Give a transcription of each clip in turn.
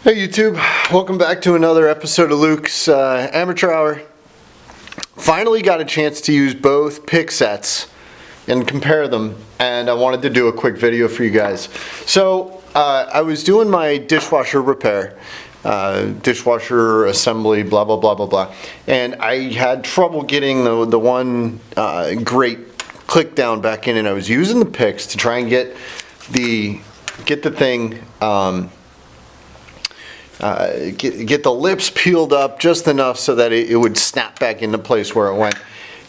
Hey YouTube, welcome back to another episode of Luke's Amateur Hour. Finally got a chance to use both pick sets and compare them, and I wanted to do a quick video for you guys. So I was doing my dishwasher repair, dishwasher assembly, blah blah blah blah blah, and I had trouble getting the one grate click down back in, and I was using the picks to try and get the thing get the lips peeled up just enough so that it would snap back into place where it went.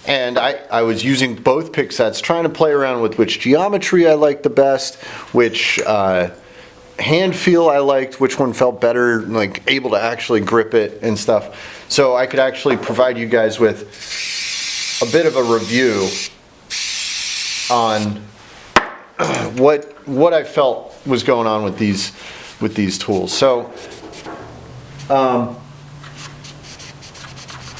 And I was using both pick sets, trying to play around with which geometry I liked the best, which hand feel I liked, which one felt better, like able to actually grip it and stuff. So I could actually provide you guys with a bit of a review on what I felt was going on with these tools. So I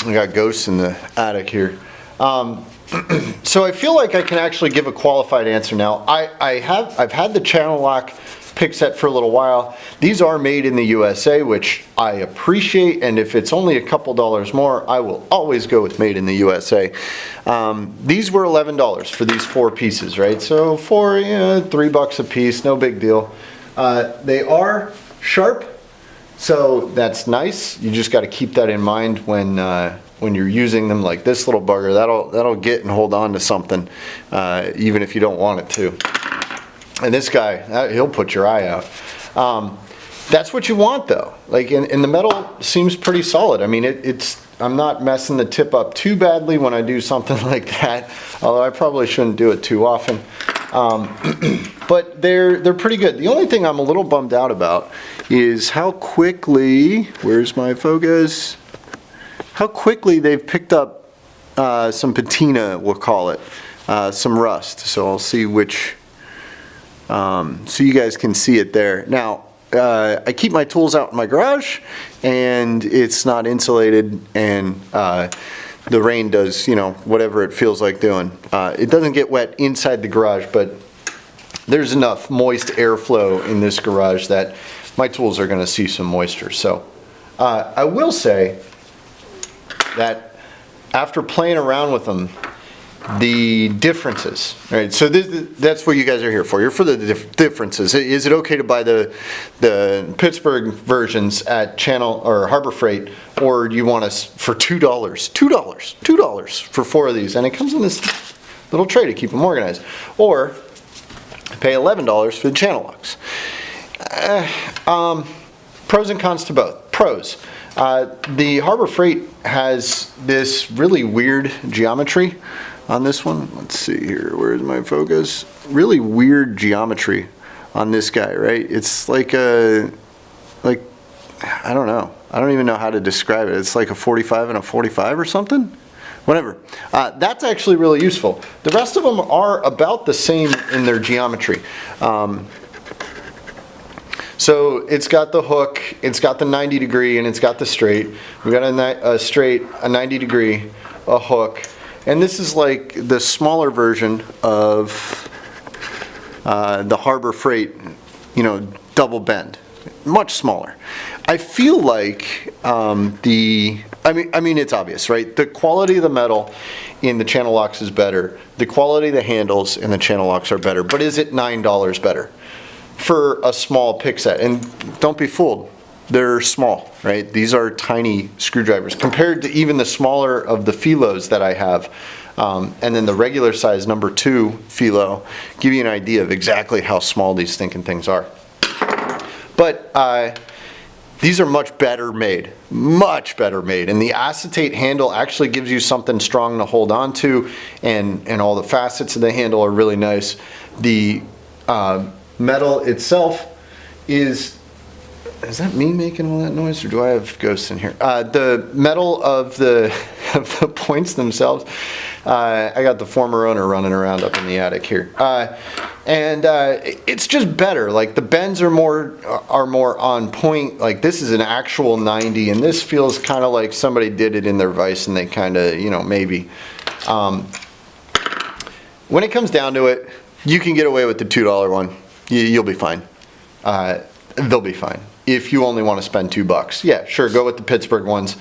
got ghosts in the attic here. So I feel like I can actually give a qualified answer now. I've had the Channellock pick set for a little while. These are made in the USA, which I appreciate, and if it's only a couple dollars more, I will always go with made in the USA. These were $11 for these 4 pieces, right? So for $3 a piece, no big deal. They are sharp, so that's nice. You just got to keep that in mind when you're using them. Like this little bugger, that'll get and hold on to something, even if you don't want it to. And this guy, he'll put your eye out. That's what you want though. Like, and the metal seems pretty solid. I mean, I'm not messing the tip up too badly when I do something like that, although I probably shouldn't do it too often. But they're pretty good. The only thing I'm a little bummed out about is how quickly, where's my focus? How quickly they've picked up some patina, we'll call it, some rust. So I'll see which, so you guys can see it there. Now, I keep my tools out in my garage, and it's not insulated, and the rain does, whatever it feels like doing. It doesn't get wet inside the garage, but there's enough moist airflow in this garage that my tools are going to see some moisture. So I will say that after playing around with them, the differences, right? So that's what you guys are here for. You're for the differences. Is it okay to buy the Pittsburgh versions at Channel or Harbor Freight, or do you want us for $2? $2 for 4 of these, and it comes in this little tray to keep them organized. Or pay $11 for the Channellocks. Pros and cons to both. Pros. The Harbor Freight has this really weird geometry on this one. Let's see here, where's my focus? Really weird geometry on this guy, right? It's like I don't know. I don't even know how to describe it. It's like a 45 and a 45 or something? Whatever. That's actually really useful. The rest of them are about the same in their geometry. So it's got the hook, it's got the 90 degree, and it's got the straight. We got a straight, a 90 degree, a hook. And this is like the smaller version of the Harbor Freight, double bend, much smaller. I feel like I mean it's obvious, right? The quality of the metal in the Channellocks is better. The quality of the handles in the Channellocks are better. But is it $9 better for a small pick set? And don't be fooled. They're small, right? These are tiny screwdrivers compared to even the smaller of the Filos that I have. And then the regular size number 2 Filo, give you an idea of exactly how small these stinking things are. But these are much better made, and the acetate handle actually gives you something strong to hold on to, and all the facets of the handle are really nice. The metal itself is that me making all that noise, or do I have ghosts in here? The metal of the points themselves, I got the former owner running around up in the attic here, and it's just better. Like the bends are more on point. Like this is an actual 90, and this feels kind of like somebody did it in their vise, and they kind of maybe. When it comes down to it, you can get away with the $2 one. You'll be fine. They'll be fine. if you only want to spend $2. Yeah, sure, go with the Pittsburgh ones.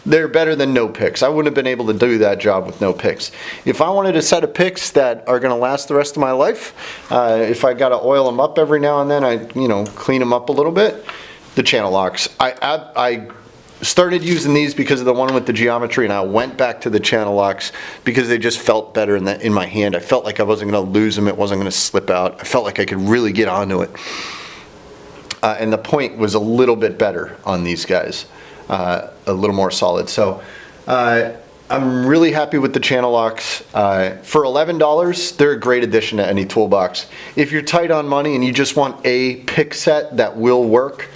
They're better than no picks. I wouldn't have been able to do that job with no picks. If I wanted a set of picks that are going to last the rest of my life, if I got to oil them up every now and then, I clean them up a little bit, the Channellocks. I started using these because of the one with the geometry, and I went back to the Channellocks because they just felt better in my hand. I felt like I wasn't going to lose them. It wasn't going to slip out. I felt like I could really get onto it. And the point was a little bit better on these guys. A little more solid. So I'm really happy with the Channellocks. For $11, they're a great addition to any toolbox. If you're tight on money and you just want a pick set that will work,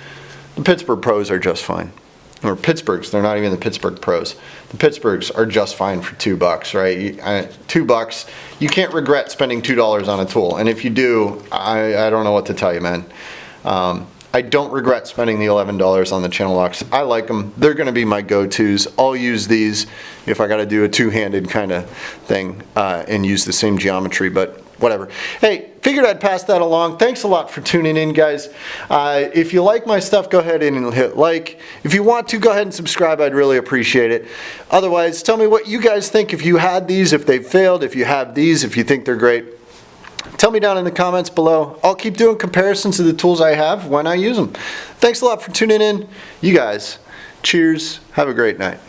the Pittsburgh Pros are just fine. Or Pittsburghs, they're not even the Pittsburgh Pros. The Pittsburghs are just fine for $2, right? $2, you can't regret spending $2 on a tool. And if you do, I don't know what to tell you, man. I don't regret spending the $11 on the Channellocks. I like them. They're going to be my go-tos. I'll use these if I got to do a two-handed kind of thing and use the same geometry, but whatever. Hey, figured I'd pass that along. Thanks a lot for tuning in, guys. If you like my stuff, go ahead and hit like. If you want to, go ahead and subscribe. I'd really appreciate it. Otherwise, tell me what you guys think. If you had these, if they failed, if you have these, if you think they're great. Tell me down in the comments below. I'll keep doing comparisons to the tools I have when I use them. Thanks a lot for tuning in. You guys, cheers. Have a great night.